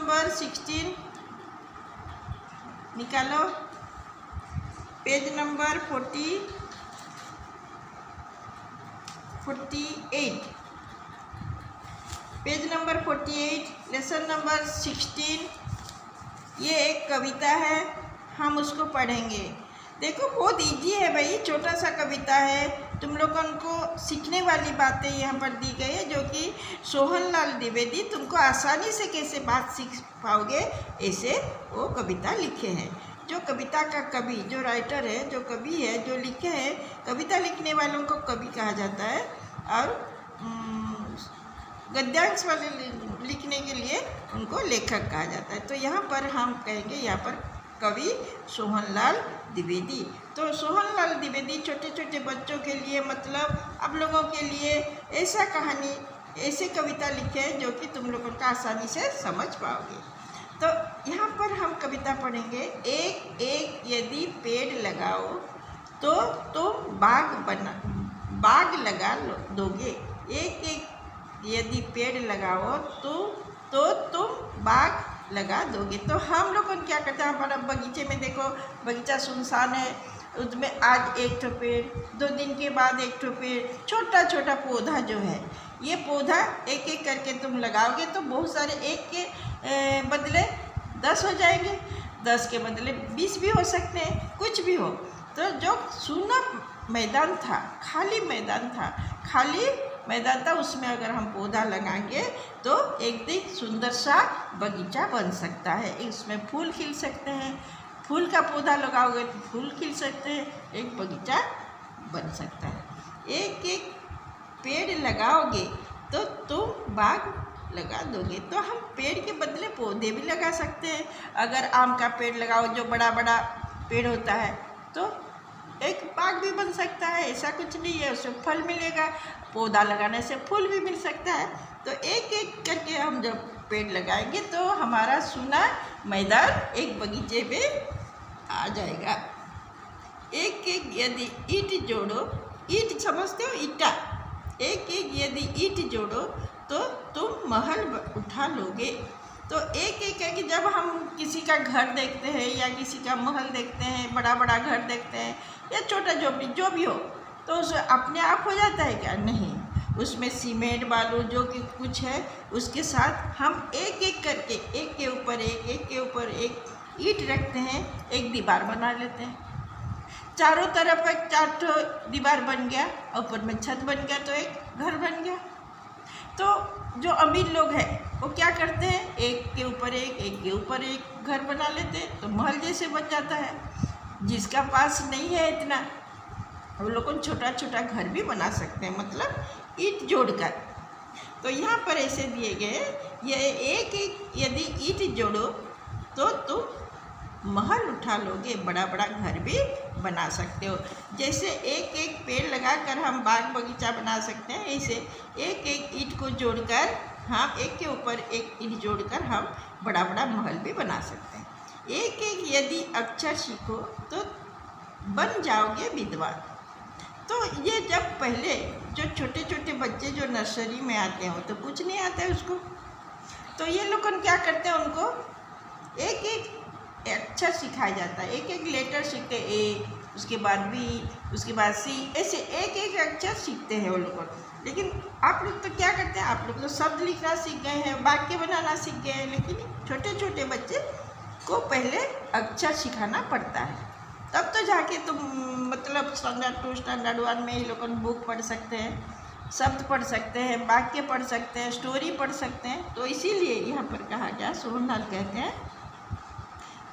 Number 16 निकालो, page number 48, page number 48, lesson number 16। ये एक कविता है, हम उसको पढ़ेंगे। देखो बहुत इजी है भाई, छोटा सा कविता है। तुम लोगों को सीखने वाली बातें यहाँ पर दी गई है, जो कि सोहनलाल द्विवेदी तुमको आसानी से कैसे बात सीख पाओगे ऐसे वो कविता लिखे हैं। जो कविता का कवि, जो राइटर है, जो कवि है, जो लिखे हैं, कविता लिखने वालों को कवि कहा जाता है, और गद्यांश वाले लिखने के लिए उनको लेखक कहा जाता है। तो यहाँ पर हम कहेंगे यहाँ पर कवि सोहनलाल द्विवेदी। तो सोहनलाल द्विवेदी छोटे छोटे बच्चों के लिए, मतलब आप लोगों के लिए ऐसा कहानी, ऐसे कविता लिखे हैं जो कि तुम लोगों का आसानी से समझ पाओगे। तो यहाँ पर हम कविता पढ़ेंगे। एक एक यदि पेड़ लगाओ तो तुम बाग लगा दोगे। एक एक यदि पेड़ लगाओ तो तुम बाग लगा दोगे। तो हम लोग क्या करते हैं, हमारा बगीचे में देखो, बगीचा सुनसान है, उसमें आज एक ठो पेड़, 2 दिन के बाद एक ठो पेड़, छोटा छोटा पौधा जो है, ये पौधा एक एक करके तुम लगाओगे तो बहुत सारे, एक के बदले 10 हो जाएंगे, 10 के बदले 20 भी हो सकते हैं, कुछ भी हो। तो जो सूना मैदान था, खाली मैदान था, उसमें अगर हम पौधा लगाएंगे तो एक दिन सुंदर सा बगीचा बन सकता है। इसमें फूल खिल सकते हैं, फूल का पौधा लगाओगे तो फूल खिल सकते हैं, एक बगीचा बन सकता है। एक एक पेड़ लगाओगे तो तुम बाग लगा दोगे। तो हम पेड़ के बदले पौधे भी लगा सकते हैं। अगर आम का पेड़ लगाओ, जो बड़ा बड़ा पेड़ होता है, तो एक बाग भी बन सकता है, ऐसा कुछ नहीं है, उसमें फल मिलेगा। पौधा लगाने से फूल भी मिल सकता है। तो एक एक करके हम जब पेड़ लगाएंगे तो हमारा सूना मैदान एक बगीचे में आ जाएगा। एक एक यदि ईंट जोड़ो, ईंट समझते हो, ईंटा, एक एक यदि ईंट जोड़ो तो तुम महल उठा लोगे। तो एक एक करके जब हम किसी का घर देखते हैं या किसी का महल देखते हैं, बड़ा बड़ा घर देखते हैं या छोटा झोपड़ी जो भी हो, तो उस अपने आप हो जाता है क्या? नहीं, उसमें सीमेंट बालू जो कि कुछ है उसके साथ हम एक एक करके, एक के ऊपर एक ईंट रखते हैं, एक दीवार बना लेते हैं। चारों तरफ एक 4 दीवार बन गया, ऊपर में छत बन गया, तो एक घर बन गया। तो जो अमीर लोग हैं वो क्या करते हैं, एक के ऊपर एक घर बना लेते हैं, तो महल जैसे बन जाता है। जिसका पास नहीं है इतना, वो लोग छोटा छोटा घर भी बना सकते हैं, मतलब ईंट जोड़कर। तो यहाँ पर ऐसे दिए गए, ये एक एक यदि ईंट जोड़ो तो तुम महल उठा लोगे, बड़ा बड़ा घर भी बना सकते हो। जैसे एक एक पेड़ लगाकर हम बाग बगीचा बना सकते हैं, ऐसे एक एक ईंट को जोड़कर, हम एक के ऊपर एक ईंट जोड़कर हम बड़ा बड़ा महल भी बना सकते हैं। एक एक यदि अक्षर सीखो तो बन जाओगे विद्वान। तो ये जब पहले जो छोटे छोटे बच्चे जो नर्सरी में आते हो तो कुछ नहीं आता है उसको, तो ये लोग क्या करते हैं, उनको एक एक अक्षर सिखाया जाता है, एक एक लेटर सीखते, ए, उसके बाद बी, उसके बाद सी, ऐसे एक एक अक्षर सीखते हैं वो लोग। लेकिन आप लोग तो क्या करते हैं, आप लोग तो शब्द लिखना सीख गए हैं, वाक्य बनाना सीख गए हैं, लेकिन छोटे छोटे बच्चे को पहले अक्षर सिखाना पड़ता है, तब तो जाके तुम मतलब स्टैंडर्ड 2 स्टैंडर्ड 1 में ये लोग बुक पढ़ सकते हैं, शब्द पढ़ सकते हैं, वाक्य पढ़ सकते हैं, स्टोरी पढ़ सकते हैं। तो इसीलिए यहाँ पर कहा गया, सोहनलाल कहते हैं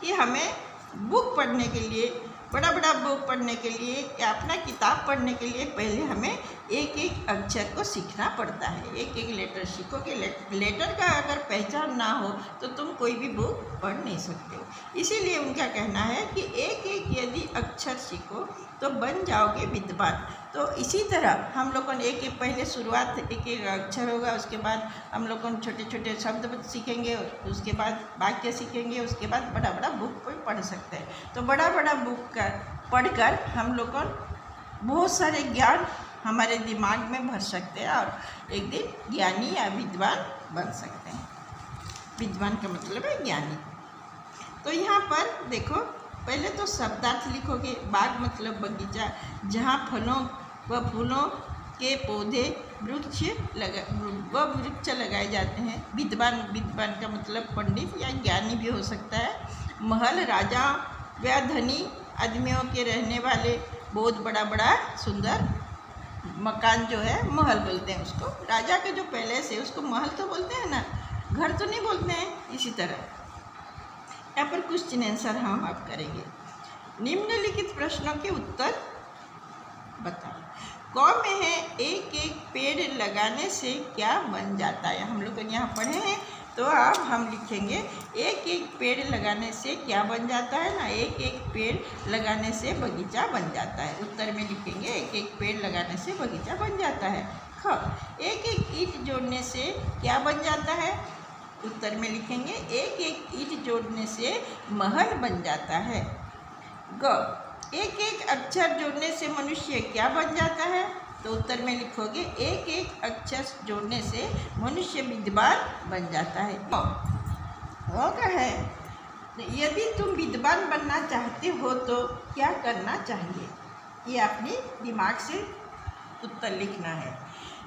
कि हमें बुक पढ़ने के लिए, बड़ा बड़ा बुक पढ़ने के लिए या अपना किताब पढ़ने के लिए पहले हमें एक एक अक्षर को सीखना पड़ता है, एक एक लेटर सीखोगे। लेटर का अगर पहचान ना हो तो तुम कोई भी बुक पढ़ नहीं सकते हो। इसीलिए उनका कहना है कि एक एक यदि अक्षर सीखो तो बन जाओगे विद्वान। तो इसी तरह हम लोगों ने एक एक पहले शुरुआत एक एक अक्षर होगा, उसके बाद हम लोगों छोटे छोटे शब्द सीखेंगे, उसके बाद वाक्य सीखेंगे, उसके बाद बड़ा बड़ा बुक पढ़ सकते हैं। तो बड़ा बड़ा बुक पढ़कर हम लोग बहुत सारे ज्ञान हमारे दिमाग में भर सकते हैं और एक दिन ज्ञानी या विद्वान बन सकते हैं। विद्वान का मतलब है ज्ञानी। तो यहाँ पर देखो, पहले तो शब्दार्थ लिखोगे। बाग मतलब बगीचा, जहाँ फलों व फूलों के पौधे वृक्ष लगाए जाते हैं। विद्वान, विद्वान का मतलब पंडित या ज्ञानी भी हो सकता है। महल, राजा व धनी आदमियों के रहने वाले बहुत बड़ा बड़ा सुंदर मकान जो है महल बोलते हैं उसको। राजा का जो पैलेस है उसको महल तो बोलते हैं ना, घर तो नहीं बोलते हैं। इसी तरह यहाँ पर क्वेश्चन आंसर हम आप करेंगे। निम्नलिखित प्रश्नों के उत्तर बताओ। क में है एक एक पेड़ लगाने से क्या बन जाता है। हम लोग यहाँ पढ़े हैं, तो अब हम लिखेंगे एक एक पेड़ लगाने से क्या बन जाता है ना। एक एक पेड़ लगाने से बगीचा बन जाता है। उत्तर में लिखेंगे एक एक पेड़ लगाने से बगीचा बन जाता है। ख, एक एक ईंट जोड़ने से क्या बन जाता है। उत्तर में लिखेंगे एक एक ईंट जोड़ने से महल बन जाता है। ग, एक एक अक्षर जोड़ने से मनुष्य क्या बन जाता है। तो उत्तर में लिखोगे एक एक अक्षर जोड़ने से मनुष्य विद्वान बन जाता है। वो क्या है, यदि तुम विद्वान बनना चाहते हो तो क्या करना चाहिए। ये अपने दिमाग से उत्तर लिखना है।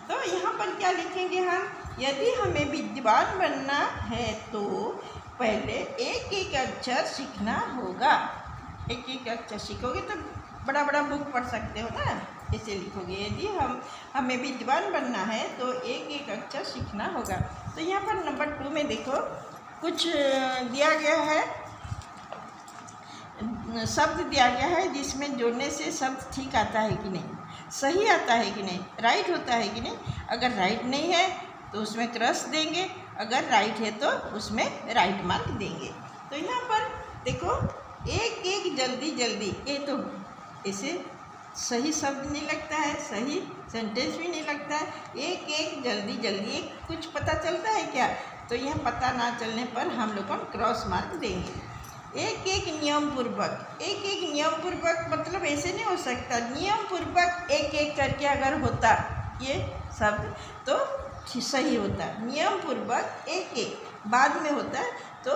तो यहाँ पर क्या लिखेंगे हम, यदि हमें विद्वान बनना है तो पहले एक एक अक्षर सीखना होगा। एक एक अक्षर सीखोगे तो बड़ा बड़ा बुक पढ़ सकते हो ना, ऐसे लिखोगे। यदि हमें विद्वान बनना है तो एक एक अक्षर सीखना होगा। तो यहाँ पर नंबर 2 में देखो कुछ दिया गया है, शब्द दिया गया है जिसमें जोड़ने से शब्द ठीक आता है कि नहीं, सही आता है कि नहीं, राइट होता है कि नहीं। अगर राइट नहीं है तो उसमें क्रॉस देंगे, अगर राइट है तो उसमें राइट मार्क देंगे। तो यहाँ पर देखो एक एक जल्दी जल्दी, ये तो ऐसे सही शब्द नहीं लगता है, सही सेंटेंस भी नहीं लगता है। एक एक जल्दी जल्दी, एक कुछ पता चलता है क्या, तो यह पता ना चलने पर हम लोग को क्रॉस मार्क देंगे। एक एक नियम पूर्वक, एक एक नियम पूर्वक मतलब ऐसे नहीं हो सकता। नियम पूर्वक एक एक करके अगर होता ये शब्द तो सही होता। नियम पूर्वक एक एक बाद में होता तो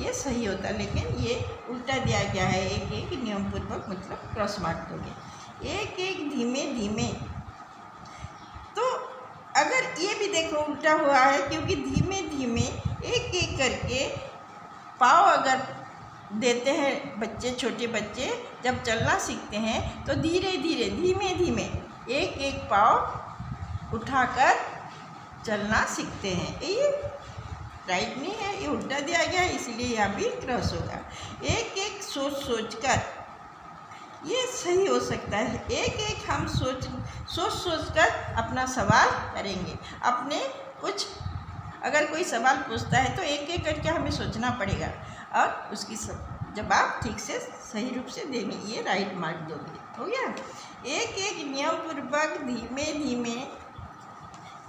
ये सही होता, लेकिन ये उल्टा दिया गया है। एक एक नियम पूर्वक मतलब क्रॉस मार्क दोगे। एक एक धीमे धीमे, तो अगर ये भी देखो उल्टा हुआ है, क्योंकि धीमे धीमे एक एक करके पाँव अगर देते हैं बच्चे, छोटे बच्चे जब चलना सीखते हैं तो धीरे धीरे धीमे धीमे एक एक पाँव उठाकर चलना सीखते हैं। ये राइट नहीं है, ये उल्टा दिया गया है, इसलिए यहाँ भी क्रॉस होगा। एक एक सोच सोच कर, ये सही हो सकता है। एक एक हम सोच कर अपना सवाल करेंगे। अपने कुछ अगर कोई सवाल पूछता है तो एक एक करके हमें सोचना पड़ेगा और उसकी जवाब ठीक से सही रूप से देंगे, ये राइट मार्क दोगे। हो गया। एक एक नियम पूर्वक धीमे धीमे,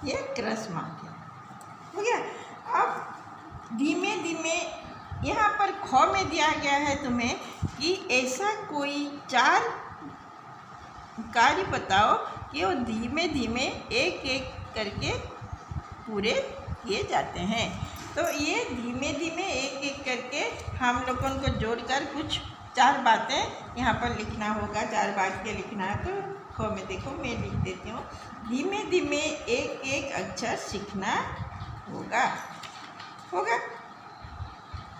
ये क्रॉस मार्क है। हो गया। अब धीमे धीमे यहाँ पर ख में दिया गया है तुम्हें कि ऐसा कोई 4 कार्य बताओ कि वो धीमे धीमे एक एक करके पूरे किए जाते हैं। तो ये धीमे धीमे एक एक करके हम लोगों को जोड़कर कुछ 4 बातें यहाँ पर लिखना होगा। 4 वाक्य लिखना है। तो ख में देखो मैं लिख देती हूँ, धीमे धीमे एक एक अक्षर सीखना होगा। होगा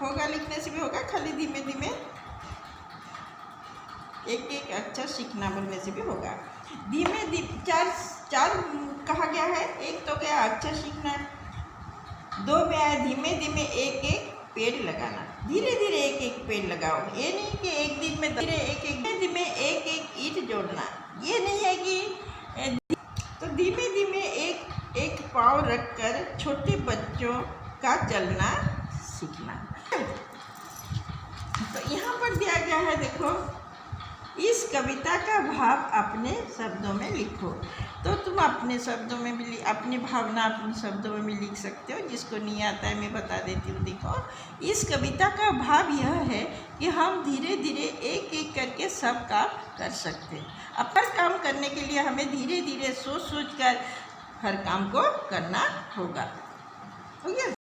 होगा लिखने से भी होगा, खाली धीमे धीमे एक एक अक्षर सीखना बोलने से भी होगा। धीमे धीमे 4 कहा गया है। एक तो क्या अक्षर सीखना, 2 में आया धीमे धीमे एक एक पेड़ लगाना। धीरे धीरे एक एक पेड़ लगाओ, ये नहीं कि एक दिन में धीरे धीमे एक एक ईंट जोड़ना, ये नहीं है कि तो धीमे धीमे एक एक पाँव रखकर छोटे बच्चों का चलना सीखना। तो यहाँ पर दिया गया है, देखो इस कविता का भाव अपने शब्दों में लिखो। तो तुम अपने शब्दों में भी अपनी भावना अपने शब्दों में भी लिख सकते हो। जिसको नहीं आता है मैं बता देती हूँ। देखो इस कविता का भाव यह है कि हम धीरे धीरे एक एक करके सब काम कर सकते हैं। हर काम करने के लिए हमें धीरे धीरे सोच कर हर काम को करना होगा। हो गया।